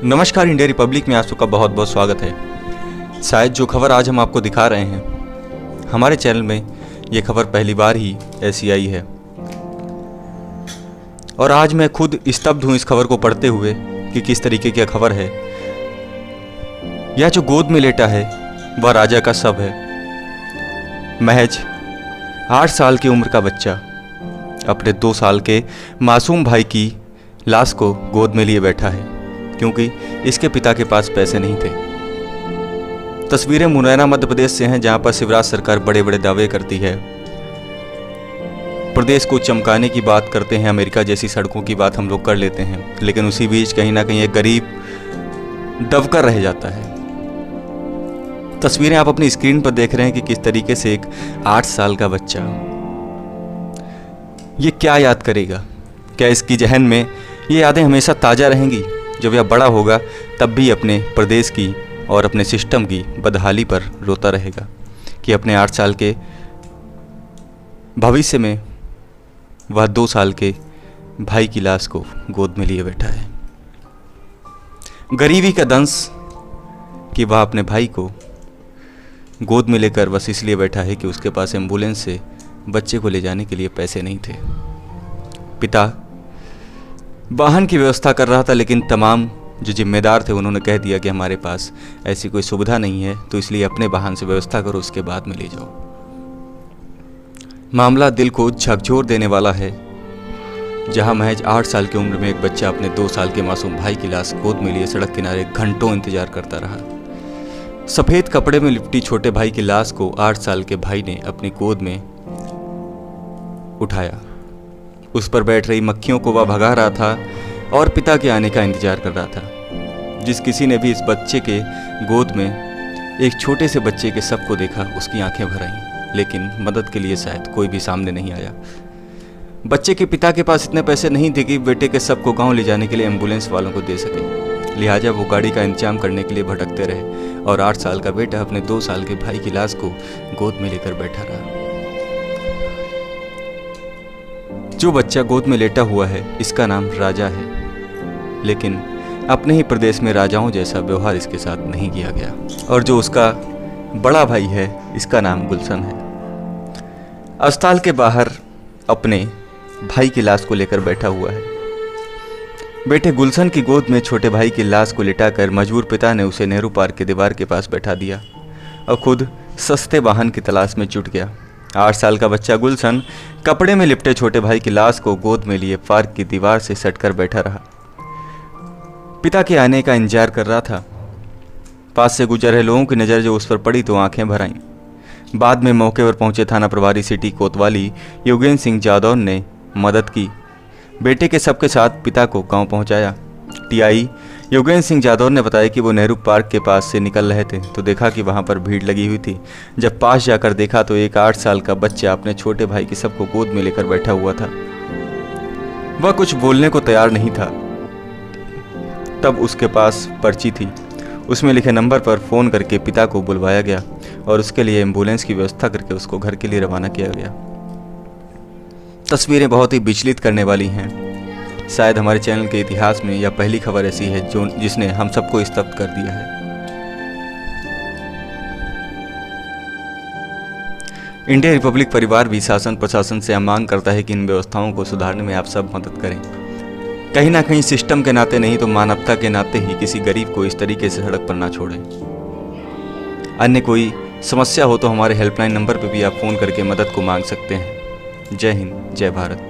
नमस्कार, India Republic में आप सबका बहुत बहुत स्वागत है। शायद जो खबर आज हम आपको दिखा रहे हैं, हमारे चैनल में ये खबर पहली बार ही ऐसी आई है और आज मैं खुद स्तब्ध हूँ इस खबर को पढ़ते हुए कि किस तरीके की खबर है। यह जो गोद में लेटा है वह राजा का शव है। महज 8 साल की उम्र का बच्चा अपने 2 साल के मासूम भाई की लाश को गोद में लिए बैठा है, क्योंकि इसके पिता के पास पैसे नहीं थे। तस्वीरें मुरैना मध्य प्रदेश से हैं, जहां पर शिवराज सरकार बड़े बड़े दावे करती है, प्रदेश को चमकाने की बात करते हैं, अमेरिका जैसी सड़कों की बात हम लोग कर लेते हैं, लेकिन उसी बीच कहीं ना कहीं एक गरीब दबकर रह जाता है। तस्वीरें आप अपनी स्क्रीन पर देख रहे हैं कि किस तरीके से एक 8 साल का बच्चा ये क्या याद करेगा। क्या इसकी जहन में ये यादें हमेशा ताज़ा रहेंगी? जब यह बड़ा होगा तब भी अपने प्रदेश की और अपने सिस्टम की बदहाली पर रोता रहेगा कि अपने 8 साल के भविष्य में वह 2 साल के भाई की लाश को गोद में लिए बैठा है। गरीबी का दंश कि वह अपने भाई को गोद में लेकर बस इसलिए बैठा है कि उसके पास एम्बुलेंस से बच्चे को ले जाने के लिए पैसे नहीं थे। पिता वाहन की व्यवस्था कर रहा था, लेकिन तमाम जो जिम्मेदार थे उन्होंने कह दिया कि हमारे पास ऐसी कोई सुविधा नहीं है, तो इसलिए अपने वाहन से व्यवस्था करो, उसके बाद में ले जाओ। मामला दिल को झकझोर देने वाला है, जहां महज 8 साल की उम्र में एक बच्चा अपने 2 साल के मासूम भाई की लाश गोद में लिए सड़क किनारे घंटों इंतजार करता रहा। सफ़ेद कपड़े में लिपटी छोटे भाई की लाश को 8 साल के भाई ने अपनी गोद में उठाया। उस पर बैठ रही मक्खियों को वह भगा रहा था और पिता के आने का इंतजार कर रहा था। जिस किसी ने भी इस बच्चे के गोद में एक छोटे से बच्चे के शव को देखा, उसकी आंखें भर आईं, लेकिन मदद के लिए शायद कोई भी सामने नहीं आया। बच्चे के पिता के पास इतने पैसे नहीं थे कि बेटे के शव को गांव ले जाने के लिए एम्बुलेंस वालों को दे सके, लिहाजा वो गाड़ी का इंतजाम करने के लिए भटकते रहे और 8 साल का बेटा अपने 2 साल के भाई की लाश को गोद में लेकर बैठा रहा। जो बच्चा गोद में लेटा हुआ है, इसका नाम राजा है, लेकिन अपने ही प्रदेश में राजाओं जैसा व्यवहार इसके साथ नहीं किया गया। और जो उसका बड़ा भाई है, इसका नाम गुलशन है। अस्पताल के बाहर अपने भाई की लाश को लेकर बैठा हुआ है। बेटे गुलशन की गोद में छोटे भाई की लाश को लिटाकर मजबूर पिता ने उसे नेहरू पार्क के दीवार के पास बैठा दिया और खुद सस्ते वाहन की तलाश में जुट गया। 8 साल का बच्चा गुलशन कपड़े में लिपटे छोटे भाई की लाश को गोद में लिए पार्क की दीवार से सटकर बैठा रहा। पिता के आने का इंतजार कर रहा था। पास से गुजर रहे लोगों की नज़र जो उस पर पड़ी तो आंखें भर आईं। बाद में मौके पर पहुंचे थाना प्रभारी सिटी कोतवाली योगेंद्र सिंह जादौन ने मदद की। बेटे के शव के साथ पिता को गांव पहुंचाया। टीआई योगेंद्र सिंह जादौर ने बताया कि वो नेहरू पार्क के पास से निकल रहे थे तो देखा कि वहां पर भीड़ लगी हुई थी। जब पास जाकर देखा तो एक 8 साल का बच्चा अपने छोटे भाई की शव को गोद में लेकर बैठा हुआ था। वह कुछ बोलने को तैयार नहीं था। तब उसके पास पर्ची थी, उसमें लिखे नंबर पर फ़ोन करके पिता को बुलवाया गया और उसके लिए एम्बुलेंस की व्यवस्था करके उसको घर के लिए रवाना किया गया। तस्वीरें बहुत ही विचलित करने वाली हैं। शायद हमारे चैनल के इतिहास में यह पहली खबर ऐसी है जिसने हम सबको स्तब्ध कर दिया है। इंडिया रिपब्लिक परिवार भी शासन प्रशासन से मांग करता है कि इन व्यवस्थाओं को सुधारने में आप सब मदद करें। कहीं ना कहीं सिस्टम के नाते नहीं तो मानवता के नाते ही किसी गरीब को इस तरीके से सड़क पर ना छोड़ें। अन्य कोई समस्या हो तो हमारे हेल्पलाइन नंबर पर भी आप फ़ोन करके मदद को मांग सकते हैं। जय हिंद, जय भारत।